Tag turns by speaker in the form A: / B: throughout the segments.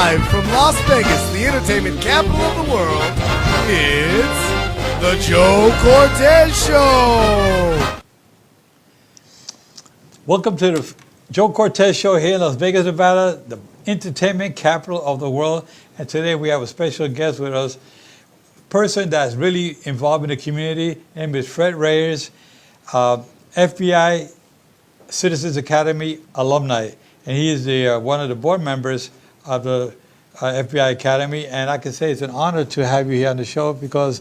A: Live from Las Vegas, the entertainment capital of the world, it's the Joe Cortez Show.
B: Welcome to the Joe Cortez Show here in Las Vegas, Nevada, the entertainment capital of the world. And today we have a special guest with us, person that's really involved in the community. His name is Fred Reyes, FBI Citizens Academy alumni. And he is the one of the board members of the FBI Academy. And I can say it's an honor to have you here on the show because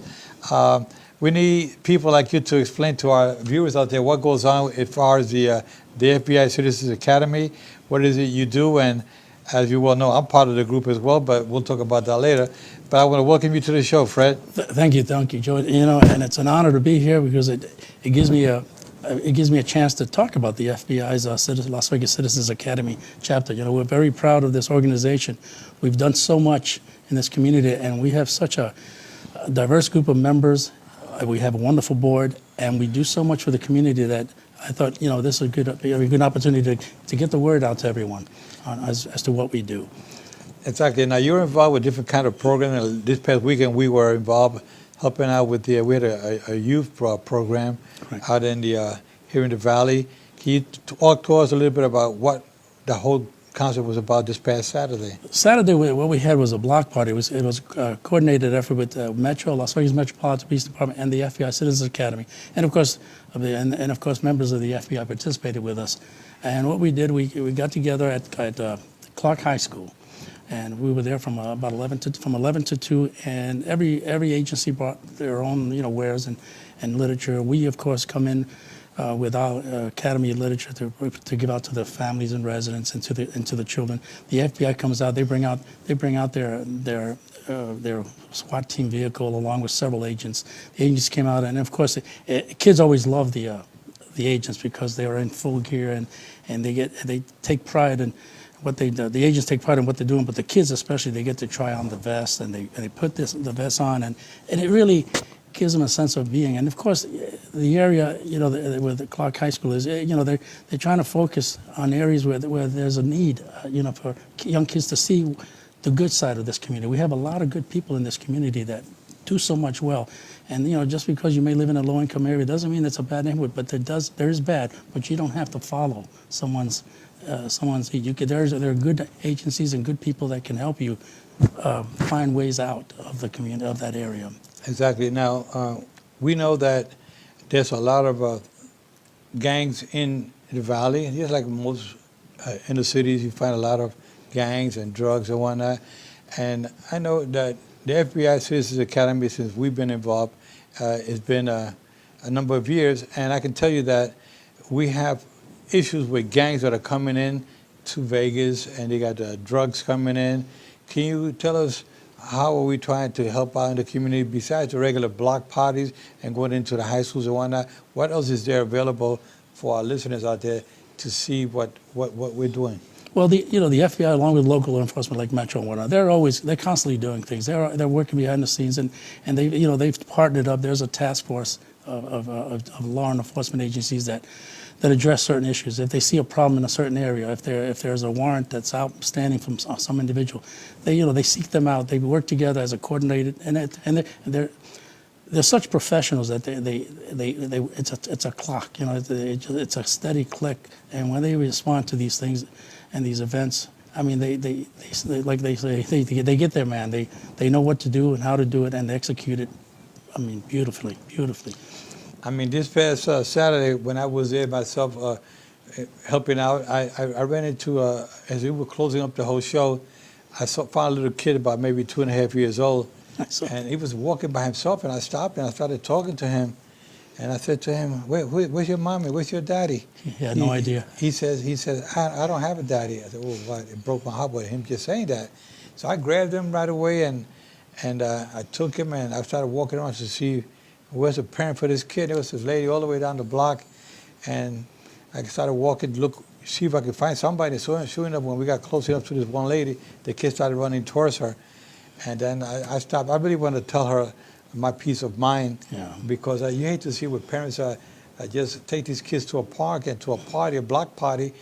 B: we need people like you to explain to our viewers out there what goes on as far as the FBI Citizens Academy. What is it you do? And as you well know, I'm part of the group as well, but we'll talk about that later. But I want to welcome you to the show, Fred.
C: Thank you, Joe. You know, and it's an honor to be here because it gives me a chance to talk about the FBI's Las Vegas Citizens Academy chapter. You know, we're very proud of this organization. We've done so much in this community, and we have such a diverse group of members. We have a wonderful board, and we do so much for the community that I thought, you know, this is a good opportunity to get the word out to everyone as to what we do.
B: Exactly. Now, you're involved with different kind of programs. This past weekend, we were involved helping out with we had a youth program out in here in the Valley. Can you talk to us a little bit about what the whole concept was about this past Saturday?
C: Saturday, what we had was a block party. It was a coordinated effort with Las Vegas Metropolitan Police Department and the FBI Citizens Academy, and of course, members of the FBI participated with us. And what we did, we got together at Clark High School, and we were there from about 11 to 2. And every agency brought their own wares and literature. We of course come in with our Academy literature to give out to the families and residents and to the children. The FBI comes out. They bring out their SWAT team vehicle along with several agents. The agents came out, and of course, kids always love the agents because they are in full gear and they take pride in what they do. The agents take pride in what they're doing, but the kids especially, they get to try on the vest and they put the vest on, and it really gives them a sense of being. And of course, the area, where the Clark High School is, they're trying to focus on areas where there's a need, for young kids to see the good side of this community. We have a lot of good people in this community that do so much well. And just because you may live in a low-income area doesn't mean it's a bad neighborhood, but there is bad, but you don't have to follow someone's lead. There are good agencies and good people that can help you find ways out of the community, of that area.
B: Exactly. Now, we know that there's a lot of gangs in the Valley. Just like most inner cities, you find a lot of gangs and drugs and whatnot. And I know that the FBI Citizens Academy, since we've been involved, it's been a number of years. And I can tell you that we have issues with gangs that are coming in to Vegas, and they got drugs coming in. Can you tell us how are we trying to help out in the community besides the regular block parties and going into the high schools and whatnot? What else is there available for our listeners out there to see what we're doing?
C: Well, the FBI, along with local enforcement like Metro and whatnot, they're constantly doing things. They're working behind the scenes, and they've partnered up. There's a task force of law enforcement agencies that address certain issues. If they see a problem in a certain area, if there's a warrant that's outstanding from some individual, they seek them out. They work together as a coordinated, and they're such professionals that it's a clock. It's a steady click, and when they respond to these things and these events, I mean, they like they say, they get there, man. They know what to do and how to do it, and they execute it. I mean, beautifully.
B: I mean, this past Saturday, when I was there myself helping out, I ran into, as we were closing up the whole show, I found a little kid about maybe 2.5 years old, and he was walking by himself, and I stopped and I started talking to him, and I said to him, where's your mommy, where's your daddy?
C: He had no idea.
B: He says, I don't have a daddy. I said, oh, what? It broke my heart with him just saying that. So I grabbed him right away, and I took him, and I started walking around to see where's a parent for this kid. There was this lady all the way down the block, and I started walking to see if I could find somebody. So sure enough, when we got close enough to this one lady, the kid started running towards her. And then I stopped. I really wanted to tell her my peace of mind, because you hate to see where parents just take these kids to a park and to a party, a block party,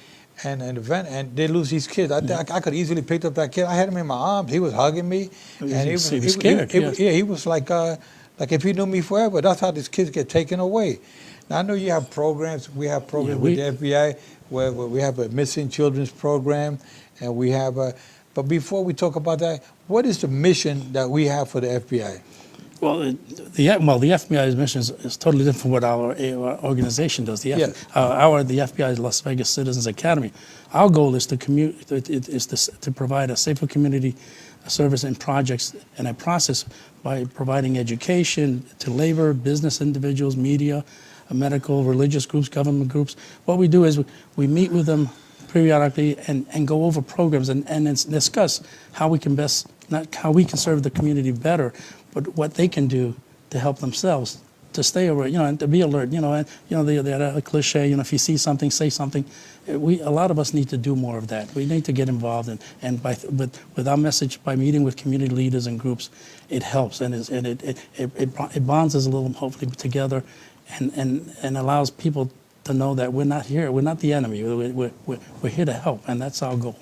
B: and an event, and they lose these kids. I could easily pick up that kid. I had him in my arms. He was hugging me, and he was
C: scared.
B: Yeah, he was like if he knew me forever. That's how these kids get taken away. Now I know you have programs. We have programs with the FBI where we have a missing children's program, and we have a. But before we talk about that, what is the mission that we have for the FBI?
C: Well, the FBI's mission is totally different from what our organization does. The FBI is Las Vegas Citizens Academy. Our goal is to provide a safer community service and projects and a process by providing education to labor, business individuals, media, medical, religious groups, government groups. What we do is we meet with them periodically and go over programs and discuss how we can how we can serve the community better, but what they can do to help themselves to stay alert, and to be alert, the cliche, if you see something, say something. A lot of us need to do more of that. We need to get involved, and with our message, by meeting with community leaders and groups, it helps, and it bonds us a little, hopefully, together, and allows people to know that we're not here, we're not the enemy, we're here to help, and that's our goal.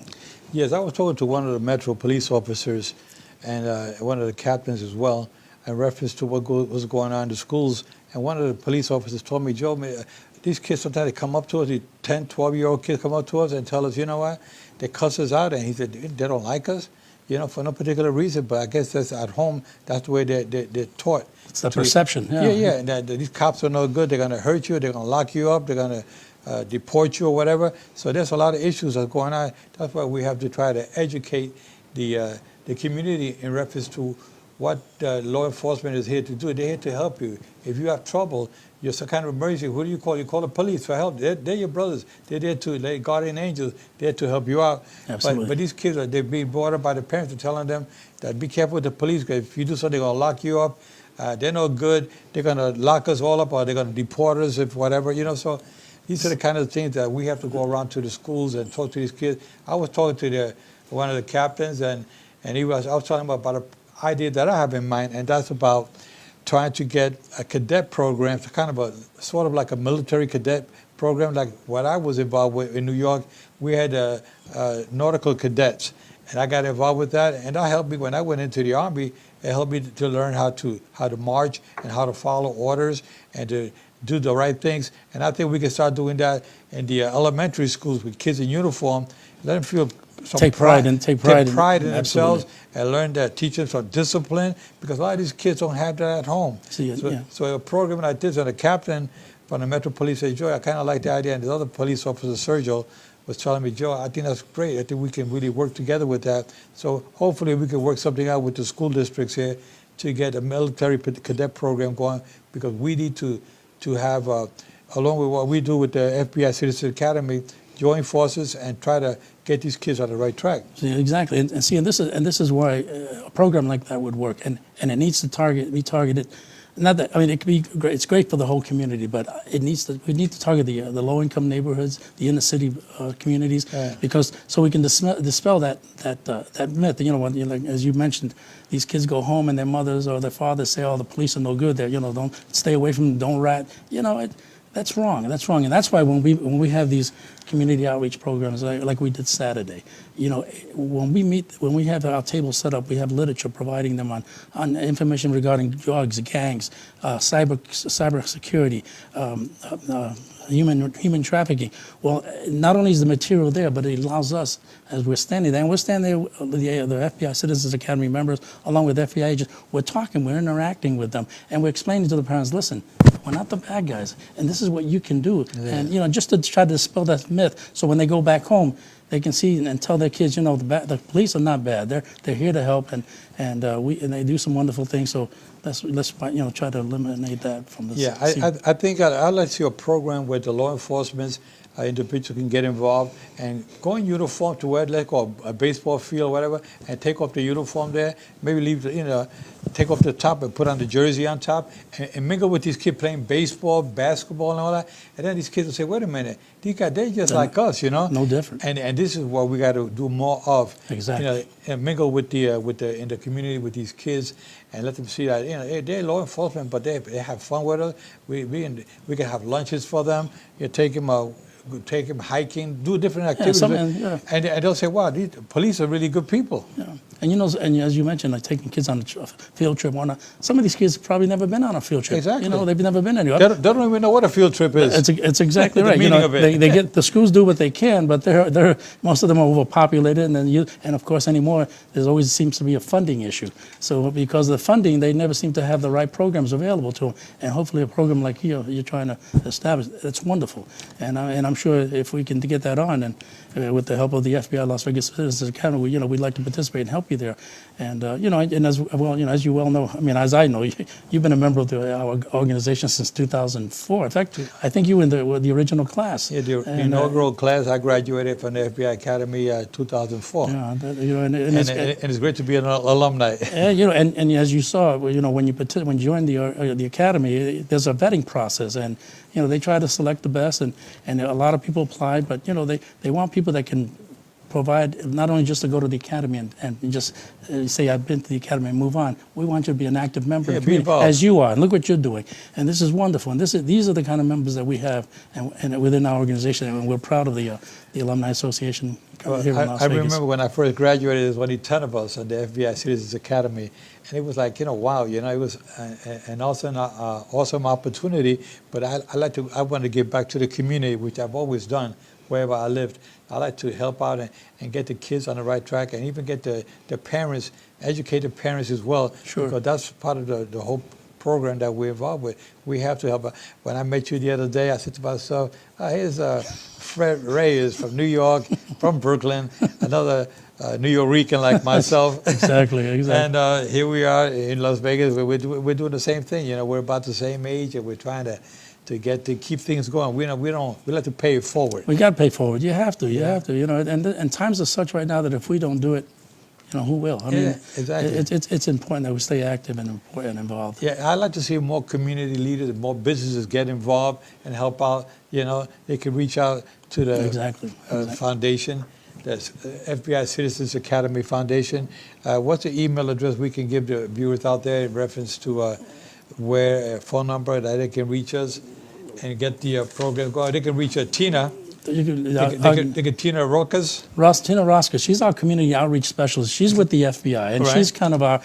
B: Yes, I was talking to one of the Metro police officers and one of the captains as well, in reference to what was going on in the schools. And one of the police officers told me, Joe, these kids sometimes they come up to us, these 10, 12-year-old kids come up to us and tell us, you know what, they cuss us out. And he said, they don't like us, for no particular reason, but I guess that's at home, that's the way they're taught.
C: It's the perception, yeah.
B: Yeah, and that these cops are no good, they're going to hurt you, they're going to lock you up, they're going to deport you or whatever. So there's a lot of issues that's going on. That's why we have to try to educate the community in reference to what law enforcement is here to do. They're here to help you. If you have trouble, you're some kind of emergency, who do you call? You call the police for help. They're your brothers. They're there to, they're guardian angels. They're to help you out.
C: Absolutely.
B: But these kids, they're being brought up by the parents and telling them that be careful with the police, because if you do something, they're going to lock you up. They're no good. They're going to lock us all up, or they're going to deport us, if whatever, So these are the kind of things that we have to go around to the schools and talk to these kids. I was talking to one of the captains, and I was telling him about an idea that I have in mind, and that's about trying to get a cadet program, kind of sort of like a military cadet program, like what I was involved with in New York. We had nautical cadets, and I got involved with that, and that helped me when I went into the Army. It helped me to learn how to march and how to follow orders and to do the right things. And I think we can start doing that in the elementary schools with kids in uniform. Let them feel take pride in themselves, and learn that, teach them some discipline, because a lot of these kids don't have that at home. So a program like this, and a captain from the Metro Police said, Joe, I kind of like the idea, and the other police officer, Sergio, was telling me, Joe, I think that's great. I think we can really work together with that. So hopefully we can work something out with the school districts here to get a military cadet program going, because we need to have, along with what we do with the FBI Citizen Academy, join forces and try to get these kids on the right track.
C: See, exactly, and this is why a program like that would work, and it needs to be targeted. Not that, it could be great. It's great for the whole community, but we need to target the low-income neighborhoods, the inner-city communities, because so we can dispel that myth. When, as you mentioned, these kids go home and their mothers or their fathers say, "Oh, the police are no good. They're, don't stay away from them, don't rat." That's wrong. That's wrong, and that's why when we have these community outreach programs like we did Saturday, when we have our table set up, we have literature providing them on information regarding drugs, gangs, cyber security, human trafficking. Well, not only is the material there, but it allows us, as we're standing there, and we're standing there, the FBI Citizens Academy members, along with FBI agents, we're talking, we're interacting with them, and we're explaining to the parents, listen, we're not the bad guys, and this is what you can do. Yeah. And just to try to dispel that myth, so when they go back home, they can see and tell their kids, the police are not bad. They're here to help, and they do some wonderful things. So let's try to eliminate that from the.
B: Yeah, I think I'd like to see a program where the law enforcement individual can get involved and go in uniform to where, like, or a baseball field or whatever, and take off the uniform there. Maybe leave take off the top and put on the jersey on top, and mingle with these kids playing baseball, basketball, and all that. And then these kids will say, "Wait a minute, these guys, they're just like us, No
C: different.
B: And this is what we got to do more of.
C: Exactly.
B: And mingle with in the community with these kids, and let them see that they're law enforcement, but they have fun with us. We can have lunches for them. You take them take them hiking, do different activities. And they'll say, wow, these police are really good people.
C: Yeah. And and as you mentioned, like taking kids on a field trip, some of these kids have probably never been on a field trip.
B: Exactly.
C: They've never been anywhere.
B: They don't even know what a field trip is.
C: It's exactly right.
B: The meaning of it.
C: They get the schools do what they can, but most of them are overpopulated, and of course anymore there always seems to be a funding issue. So because of the funding, they never seem to have the right programs available to them. And hopefully a program like you're trying to establish, that's wonderful. And I'm sure if we can get that on, and with the help of the FBI Las Vegas Citizens Academy, we'd like to participate and help you there. And and as well, as you well know, as I know, you've been a member of our organization since 2004. In fact, I think you were in the original class.
B: Yeah, the inaugural class. I graduated from the FBI Academy 2004.
C: Yeah,
B: and it's great to be an alumni.
C: And as you saw, when you joined the academy, there's a vetting process, and they try to select the best, and a lot of people apply, but they want people that can provide not only just to go to the academy and just say I've been to the academy and move on. We want you to be an active member of the community, as you are, and look what you're doing. And this is wonderful. And these are the kind of members that we have and within our organization, and we're proud of the Alumni Association here in Las Vegas.
B: I remember when I first graduated, there was only 10 of us at the FBI Citizens Academy, and it was like, wow, it was an awesome opportunity. But I want to give back to the community, which I've always done wherever I lived. I like to help out and get the kids on the right track, and even get the parents, educate the parents as well.
C: Sure.
B: Because that's part of the whole program that we're involved with. We have to help. When I met you the other day, I said to myself, here's Fred Reyes from New York, from Brooklyn, another New Yorican like myself.
C: Exactly.
B: And here we are in Las Vegas. We're doing the same thing. We're about the same age, and we're trying to keep things going. We like to pay it forward. We
C: got to pay forward. You have to. You have to. And times are such right now that if we don't do it, who will? I mean,
B: exactly.
C: It's important that we stay active and involved.
B: Yeah, I like to see more community leaders and more businesses get involved and help out. They can reach out to the foundation. That's FBI Citizens Academy Foundation. What's the email address we can give the viewers out there in reference to where a phone number that they can reach us and get the program going? They can reach Tina. They can Tina Rocas.
C: Tina Rosca. She's our community outreach specialist. She's with the FBI, and she's kind of our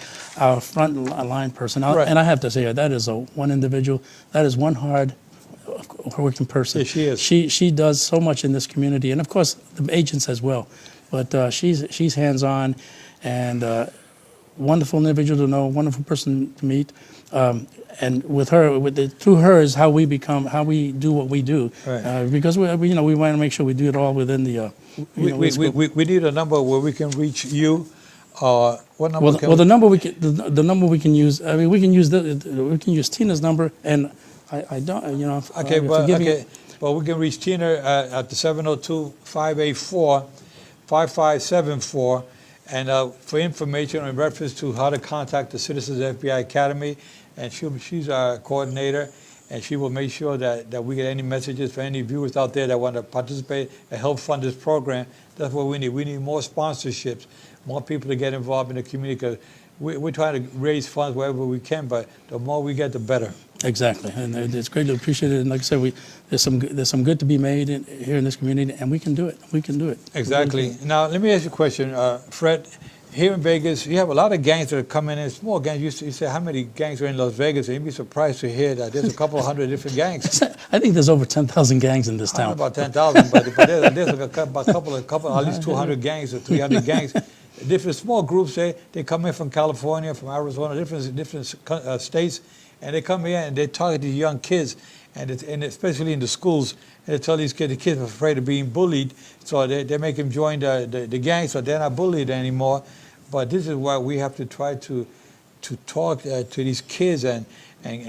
C: front line person. And I have to say, that is one individual. That is one hard working person.
B: Yeah, she is.
C: She does so much in this community, and of course the agents as well. But she's hands on, and wonderful individual to know, wonderful person to meet. And with her, through her is how we do what we do.
B: Right.
C: Because we want to make sure we do it all within the.
B: We need a number where we can reach you. What number?
C: The number we can use. I mean, we can use Tina's number, and I don't.
B: Okay, well, we can reach Tina at the 702-584-5574. And for information in reference to how to contact the Citizens FBI Academy, and she's our coordinator, and she will make sure that we get any messages for any viewers out there that want to participate and help fund this program. That's what we need. We need more sponsorships, more people to get involved in the community, because we're trying to raise funds wherever we can, but the more we get, the better.
C: Exactly, and it's greatly appreciated. And like I said, there's some good to be made here in this community, and we can do it. We can do it.
B: Exactly. Now, let me ask you a question, Fred. Here in Vegas, you have a lot of gangs that are coming in, small gangs. You say, how many gangs are in Las Vegas? And you'd be surprised to hear that there's a couple of hundred different gangs.
C: I think there's over 10,000 gangs in this town.
B: I don't know about 10,000, but there's a couple, at least 200 gangs or 300 gangs. Different small groups, they come in from California, from Arizona, different states, and they come here and they target these young kids, and especially in the schools. And they tell these kids, the kids are afraid of being bullied, so they make them join the gangs, so they're not bullied anymore. But this is why we have to try to talk to these kids and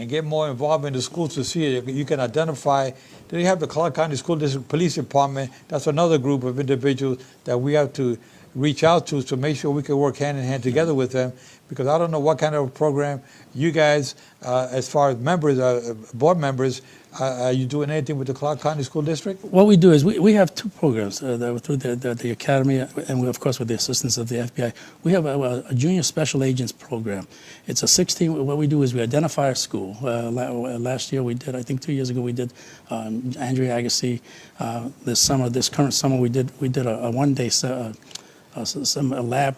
B: get more involved in the schools to see if you can identify. Then you have the Clark County School District Police Department. That's another group of individuals that we have to reach out to make sure we can work hand in hand together with them, because I don't know what kind of program you guys, as far as members, board members, are you doing anything with the Clark County School District?
C: What we do is we have two programs that are through the academy, and we, of course, with the assistance of the FBI. We have a junior special agents program. It's a 16. What we do is we identify a school. Last year we did, I think 2 years ago we did Andrea Agassi. This current summer we did a one-day lab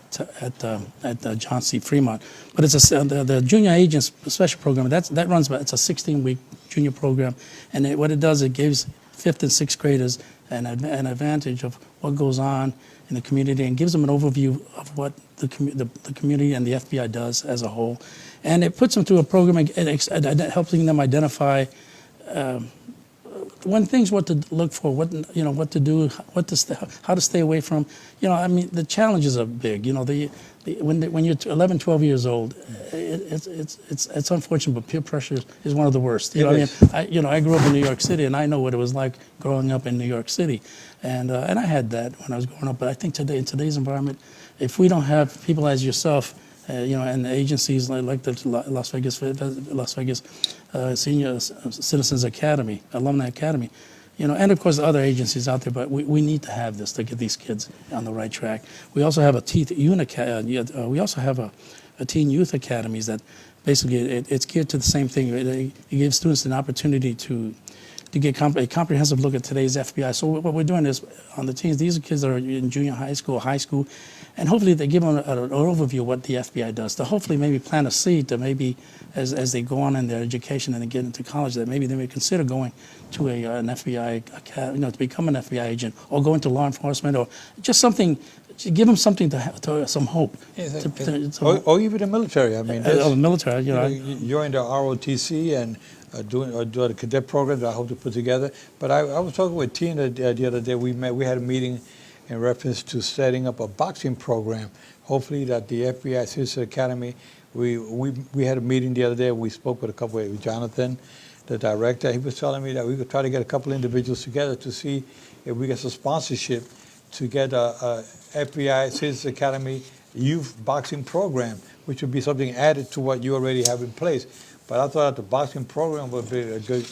C: at John C. Fremont. But it's the junior agents special program. That runs about, it's a 16-week junior program, and what it does, it gives 5th and 6th graders an advantage of what goes on in the community, and gives them an overview of what the community and the FBI does as a whole, and it puts them through a program and helping them identify things, what to look for, what to do, how to stay away from. I mean, the challenges are big. When you're 11, 12 years old, it's unfortunate, but peer pressure is one of the worst. I grew up in New York City, and I know what it was like growing up in New York City, and I had that when I was growing up. But I think in today's environment, if we don't have people as yourself, and the agencies like the Las Vegas Senior Citizens Academy, Alumni Academy, and of course other agencies out there, but we need to have this to get these kids on the right track. We also have a teen youth academies that basically it's geared to the same thing. It gives students an opportunity to get a comprehensive look at today's FBI. So what we're doing is on the teens, these are kids that are in junior high school, and hopefully they give them an overview of what the FBI does, to hopefully maybe plant a seed to maybe as they go on in their education and they get into college, that maybe they may consider going to an FBI academy, to become an FBI agent, or go into law enforcement, or just something. Give them something to some hope.
B: Or even the military. I mean,
C: the military.
B: You're in the ROTC and doing the cadet program that I hope to put together. But I was talking with Tina the other day. We had a meeting in reference to setting up a boxing program. Hopefully that the FBI Citizen Academy. We had a meeting the other day. We spoke with with Jonathan, the director. He was telling me that we could try to get a couple individuals together to see if we get some sponsorship to get a FBI Citizens Academy youth boxing program, which would be something added to what you already have in place. But I thought the boxing program would be a good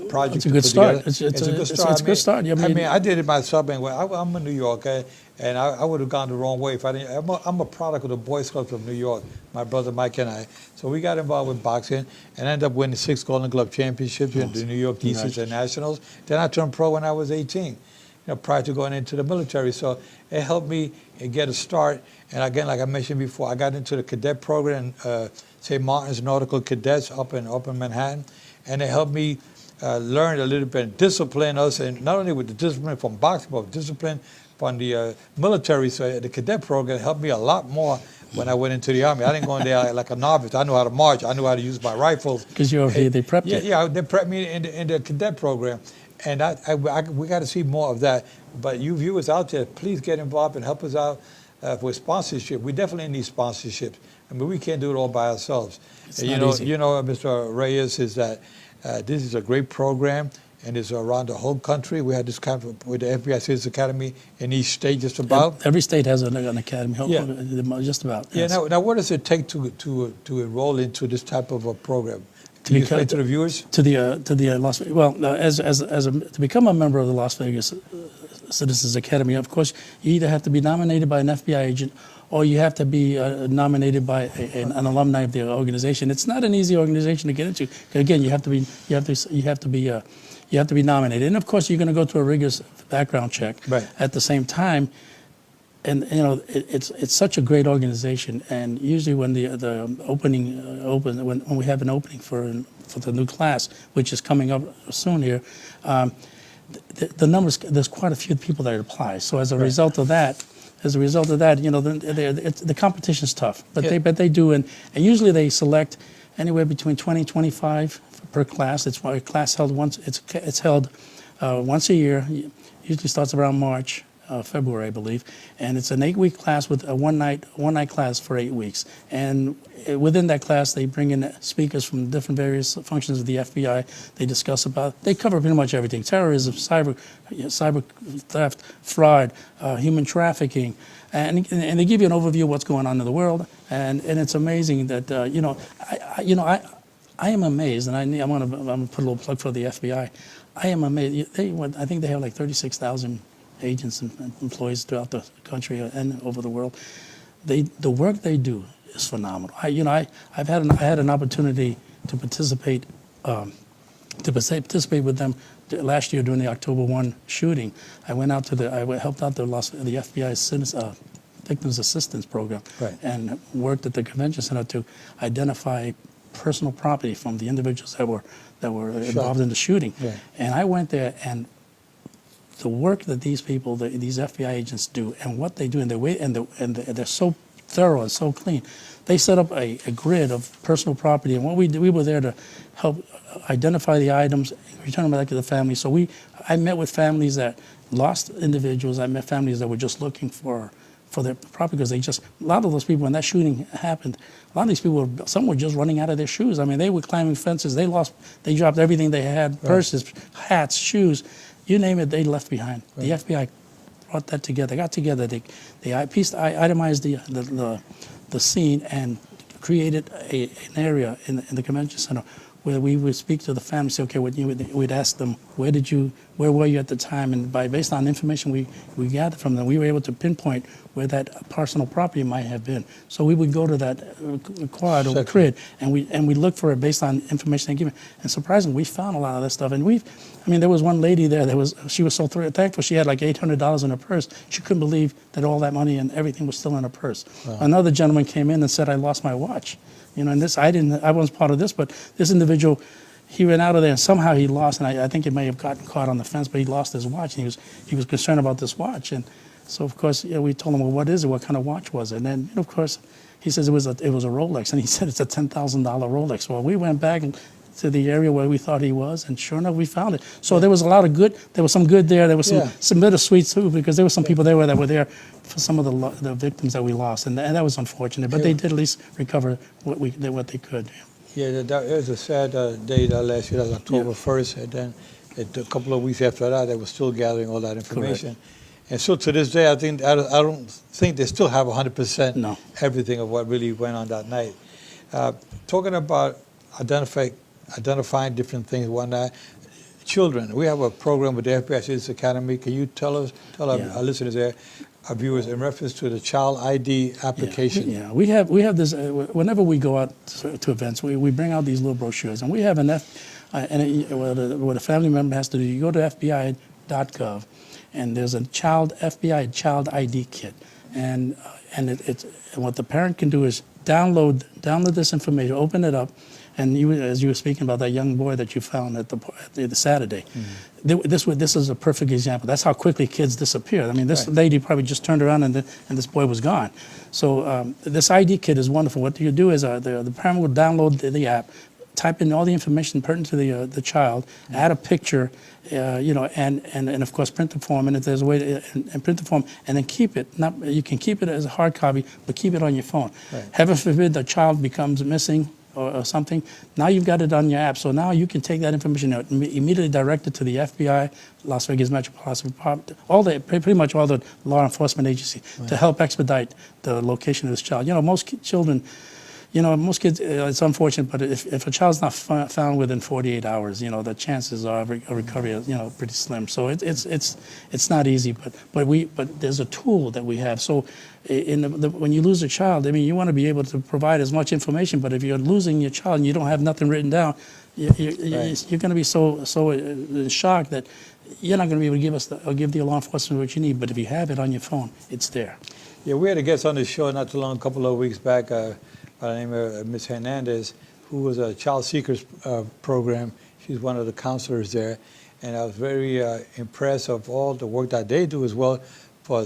B: project.
C: It's a good start.
B: It's a good start.
C: It's a good start.
B: I did it myself. And I'm a New Yorker, and I would have gone the wrong way if I didn't. I'm a product of the Boy Scouts of New York, my brother Mike and I. So we got involved with boxing and ended up winning 6 Golden Glove championships in the New York DCs and Nationals. Then I turned pro when I was 18. Prior to going into the military. So it helped me get a start. And again, like I mentioned before, I got into the cadet program, St. Martin's Nautical Cadets up in Manhattan. And it helped me learn a little bit, discipline us, and not only with the discipline from boxing, but discipline from the military. So the cadet program helped me a lot more when I went into the Army. I didn't go in there like a novice. I knew how to march. I knew how to use my rifles.
C: Because they prepped you.
B: Yeah, they prepped me in the cadet program. And we got to see more of that. But you viewers out there, please get involved and help us out with sponsorship. We definitely need sponsorships. I mean, we can't do it all by ourselves.
C: It's not easy.
B: Mr. Reyes, is that this is a great program, and it's around the whole country. We had this kind of with the FBI Citizens Academy in each state, just about.
C: Every state has an academy. Just about.
B: Yeah. Yes. Now, what does it take to enroll into this type of a program? To explain to the viewers?
C: To the Las Vegas. Well, to become a member of the Las Vegas Citizens Academy, of course, you either have to be nominated by an FBI agent, or you have to be nominated by an alumni of the organization. It's not an easy organization to get into. Again, you have to be nominated, and of course, you're going to go through a rigorous background check.
B: Right.
C: At the same time. And it's such a great organization, and usually when the opening when we have an opening for the new class, which is coming up soon here, the numbers, there's quite a few people that apply. So as a result of that, the competition's tough, but they do, and usually they select anywhere between 20 and 25 per class. It's a class held once. It's held once a year. Usually starts around March. February, I believe, and it's an 8-week class with a one night class for 8 weeks. And within that class, they bring in speakers from different various functions of the FBI. They cover pretty much everything: terrorism, cyber theft, fraud, human trafficking, and they give you an overview of what's going on in the world. And it's amazing that I am amazed, and I'm gonna put a little plug for the FBI. I am amazed. I think they have like 36,000 agents and employees throughout the country and over the world. The work they do is phenomenal. I had an opportunity to participate with them last year during the October 1 shooting. I went out I helped out the FBI Victims Assistance Program,
B: right,
C: and worked at the convention center to identify personal property from the individuals that were involved in the shooting.
B: Right.
C: And I went there, and the work that these people, these FBI agents do, and what they do, and they're so thorough and so clean. They set up a grid of personal property, and what we were there to help identify the items, return them back to the family. So I met with families that lost individuals. I met families that were just looking for their property, because a lot of those people, when that shooting happened, a lot of these people, some were just running out of their shoes. I mean, they were climbing fences. They dropped everything they had, right, purses, hats, shoes, you name it, they left behind. Right. The FBI brought that together, got together, they itemized the scene and created an area in the convention center where we would speak to the family, say, okay, we'd ask them, where were you at the time? And based on information we gathered from them, we were able to pinpoint where that personal property might have been. So we would go to that quad or crib, and we looked for it based on information they gave. And surprisingly, we found a lot of that stuff. And there was one lady there she was so thankful. She had like $800 in her purse. She couldn't believe that all that money and everything was still in her purse. Wow. Another gentleman came in and said, I lost my watch. And I wasn't part of this, but this individual, he ran out of there and somehow he lost, and I think it may have gotten caught on the fence, but he lost his watch, and he was concerned about this watch. And so of course, we told him, well, what is it? What kind of watch was it? And then of course, he says it was a Rolex, and he said it's a $10,000 Rolex. Well, we went back to the area where we thought he was, and sure enough, we found it. So there was a lot of good. There was some good there. There was some bittersweet too, because there were some people there that were there for some of the victims that we lost, and that was unfortunate. But they did at least recover what they could.
B: Yeah, it was a sad day last year. That was October 1st, and then a couple of weeks after that, they were still gathering all that information.
C: Correct.
B: And so to this day, I don't think they still have 100% everything of what really went on that night. Talking about identifying different things, whatnot. Children, we have a program with the FBI Citizens Academy. Can you tell our listeners there, our viewers, in reference to the Child ID application?
C: Yeah, we have this. Whenever we go out to events, we bring out these little brochures, and we have what a family member has to do. You go to FBI.gov, and there's a FBI Child ID kit, and what the parent can do is download this information, open it up. And as you were speaking about that young boy that you found at the Saturday, this is a perfect example. That's how quickly kids disappear. I mean, this lady probably just turned around and this boy was gone. So this ID kit is wonderful. What you do is the parent will download the app, type in all the information pertinent to the child, add a picture, and of course print the form. And if there's a way to print the form, and then keep it. You can keep it as a hard copy, but keep it on your phone. Right. Heaven forbid the child becomes missing or something. Now you've got it on your app, so now you can take that information out and immediately direct it to the FBI, Las Vegas Metropolitan Department, pretty much all the law enforcement agencies to help expedite the location of this child. Most children. Most kids, it's unfortunate, but if a child's not found within 48 hours, the chances of recovery are, pretty slim. So it's not easy, but there's a tool that we have. So when you lose a child, you want to be able to provide as much information, but if you're losing your child and you don't have nothing written down, you're going to be so shocked that you're not going to be able to give the law enforcement what you need. But if you have it on your phone, it's there.
B: Yeah, we had a guest on the show not too long, a couple of weeks back, by the name of Ms. Hernandez, who was a child seekers program. She's one of the counselors there, and I was very impressed of all the work that they do as well for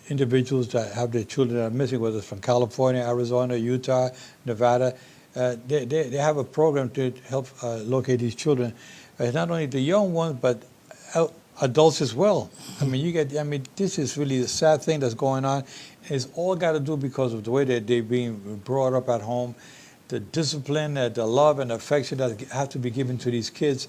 B: individuals that have their children that are missing, whether it's from California, Arizona, Utah, Nevada. They have a program to help locate these children. Not only the young ones, but adults as well. I mean, this is really a sad thing that's going on. It's all got to do because of the way that they're being brought up at home, the discipline, the love and affection that have to be given to these kids,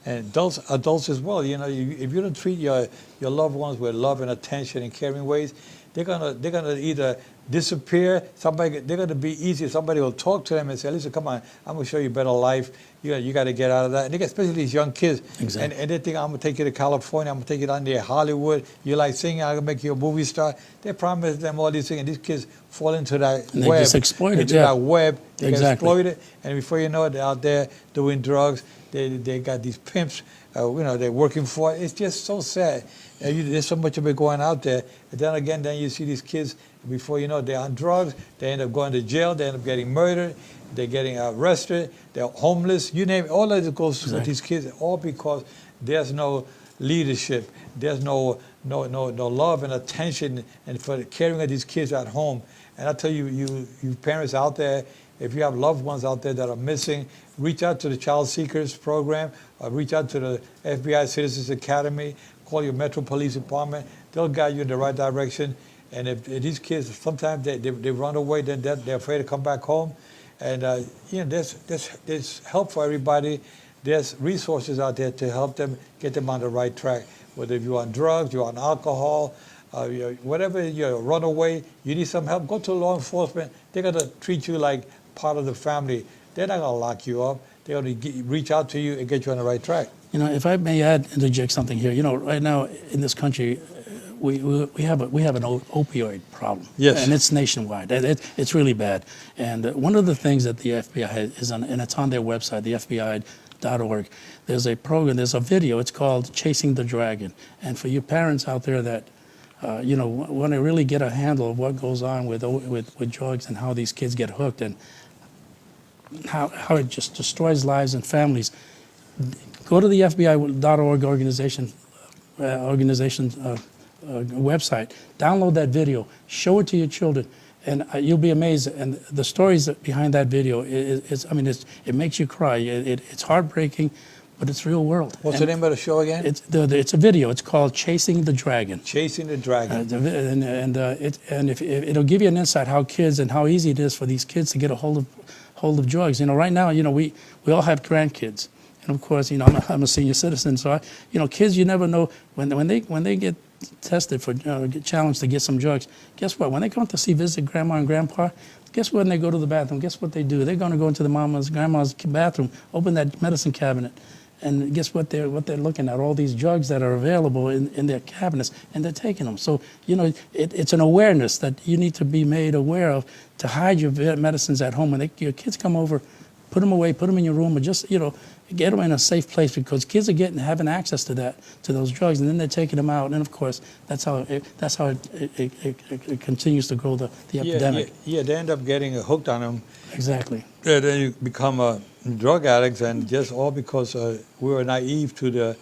B: and adults as well. You know, if you don't treat your loved ones with love and attention and caring ways, they're gonna either disappear. They're gonna be easy. Somebody will talk to them and say, "Listen, come on, I'm gonna show you a better life. You got to get out of that." And they get, especially these young kids,
C: Exactly.
B: and they think, "I'm gonna take you to California. I'm gonna take you down there to Hollywood. You like singing? I'm gonna make you a movie star." They promise them all these things, and these kids fall into that
C: And they
B: web.
C: just exploit it,
B: into
C: yeah.
B: that web. They get
C: Exactly.
B: exploited, and before you know it, they're out there doing drugs. They got these pimps. They're working for it. It's just so sad. There's so much of it going out there. And then again, you see these kids, before you know it, they're on drugs. They end up going to jail. They end up getting murdered. They're getting arrested. They're homeless. You name it. All of it goes with these kids, all because there's no leadership. There's no love and attention and for caring of these kids at home. And I tell you, you parents out there, if you have loved ones out there that are missing, reach out to the Child Seekers Program, or reach out to the FBI Citizens Academy, call your Metro Police Department. They'll guide you in the right direction. And if these kids, sometimes they run away, then they're afraid to come back home. And there's help for everybody. There's resources out there to help them, get them on the right track. Whether if you're on drugs, you're on alcohol, whatever, you're a runaway, you need some help, go to law enforcement. They're going to treat you like part of the family. They're not going to lock you up. They're going to reach out to you and get you on the right track.
C: You know, if I may interject something here. You know, right now in this country, we have an opioid problem.
B: Yes.
C: And it's nationwide. It's really bad. And one of the things that the FBI is on, and it's on their website, the FBI.org. There's a program. There's a video. It's called "Chasing the Dragon." And for you parents out there that want to really get a handle of what goes on with drugs and how these kids get hooked and how it just destroys lives and families, go to the FBI.org organization website, download that video, show it to your children, and you'll be amazed. And the stories behind that video, it makes you cry. It's heartbreaking, but it's real world.
B: What's the name of the show again?
C: It's a video. It's called "Chasing the Dragon."
B: Chasing the Dragon.
C: It'll give you an insight how kids and how easy it is for these kids to get a hold of drugs. You know, right now, we all have grandkids, and of course, I'm a senior citizen, so kids, you never know when they get tested for get challenged to get some drugs. Guess what? When they come to visit grandma and grandpa, guess when they go to the bathroom? Guess what they do? They're going to go into the grandma's bathroom, open that medicine cabinet, and guess what they're looking at? All these drugs that are available in their cabinets, and they're taking them. So it's an awareness that you need to be made aware of, to hide your medicines at home. When your kids come over, put them away, put them in your room, or just get them in a safe place, because kids are having access to those drugs, and then they're taking them out, and of course that's how it continues to grow the epidemic.
B: Yeah, they end up getting hooked on them.
C: Exactly.
B: Then you become drug addicts, and just all because we were naive to the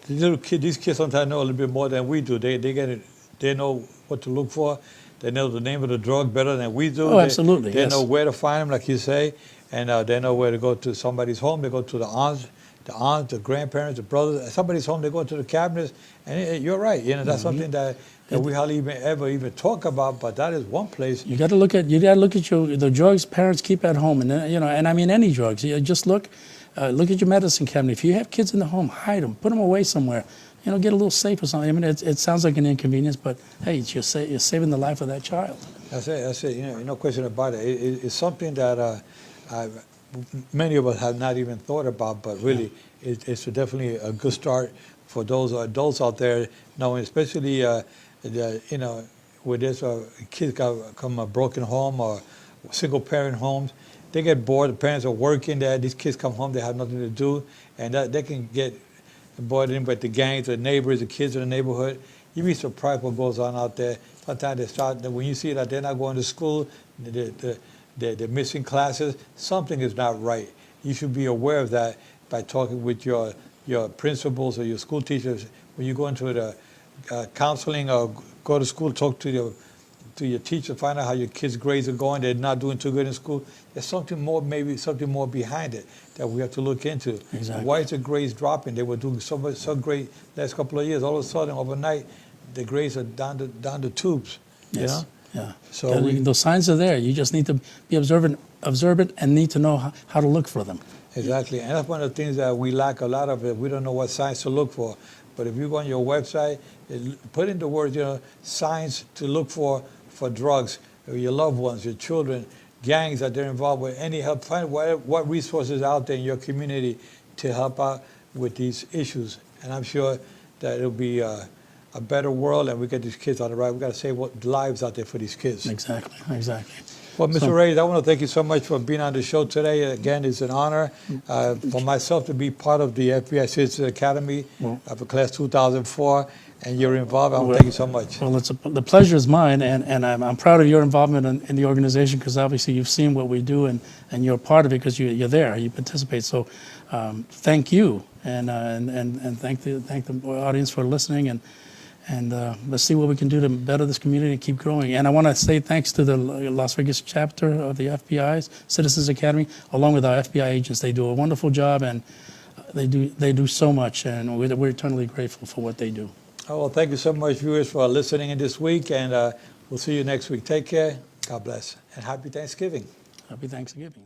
B: little kid. These kids sometimes know a little bit more than we do. They get it. They know what to look for. They know the name of the drug better than we do.
C: Oh, absolutely.
B: They know where to find them, like you say, and they know where to go to somebody's home. They go to the aunts, the grandparents, the brothers. At somebody's home, they go to the cabinets. And you're right. That's something that we hardly even talk about. But that is one place.
C: You got to look at the drugs parents keep at home, and and I mean any drugs. You just look at your medicine cabinet. If you have kids in the home, hide them, put them away somewhere. Get a little safe or something. I mean, it sounds like an inconvenience, but hey, you're saving the life of that child.
B: That's it. No question about it. It's something that many of us have not even thought about, but really, it's definitely a good start for those adults out there, knowing, especially where there's kids come from a broken home or single-parent homes. They get bored. The parents are working there. These kids come home. They have nothing to do, and they can get bored in with the gangs, the neighbors, the kids in the neighborhood. You'd be surprised what goes on out there. Sometimes they start, when you see that they're not going to school, they're missing classes, something is not right. You should be aware of that by talking with your principals or your school teachers. When you go into the counseling or go to school, talk to your to your teacher, find out how your kids' grades are going. They're not doing too good in school. There's something more, maybe something more behind it that we have to look into.
C: Exactly.
B: Why is the grades dropping? They were doing so great last couple of years. All of a sudden, overnight, the grades are down to tubes.
C: Yes.
B: You know?
C: Yeah.
B: So
C: those signs are there. You just need to be observant, and need to know how to look for them.
B: Exactly, and that's one of the things that we lack a lot of. It. We don't know what signs to look for. But if you go on your website, put in the words, signs to look for drugs, or your loved ones, your children, gangs that they're involved with, any help. Find what resources out there in your community to help out with these issues. And I'm sure that it'll be a better world, and we get these kids on the right. We got to save lives out there for these kids.
C: Exactly.
B: Well, Mr. Reyes, I want to thank you so much for being on the show today. Again, it's an honor for myself to be part of the FBI Citizens Academy of Class 2004, and you're involved. I want to thank you so much.
C: Well, the pleasure is mine, and I'm proud of your involvement in the organization, because obviously you've seen what we do, and you're part of it because you're there, you participate. So thank you, and thank the audience for listening, and let's see what we can do to better this community and keep growing. And I want to say thanks to the Las Vegas chapter of the FBI's Citizens Academy, along with our FBI agents. They do a wonderful job, and they do so much, and we're eternally grateful for what they do.
B: Oh, well, thank you so much, viewers, for listening in this week, and we'll see you next week. Take care. God bless, and happy Thanksgiving.
C: Happy Thanksgiving.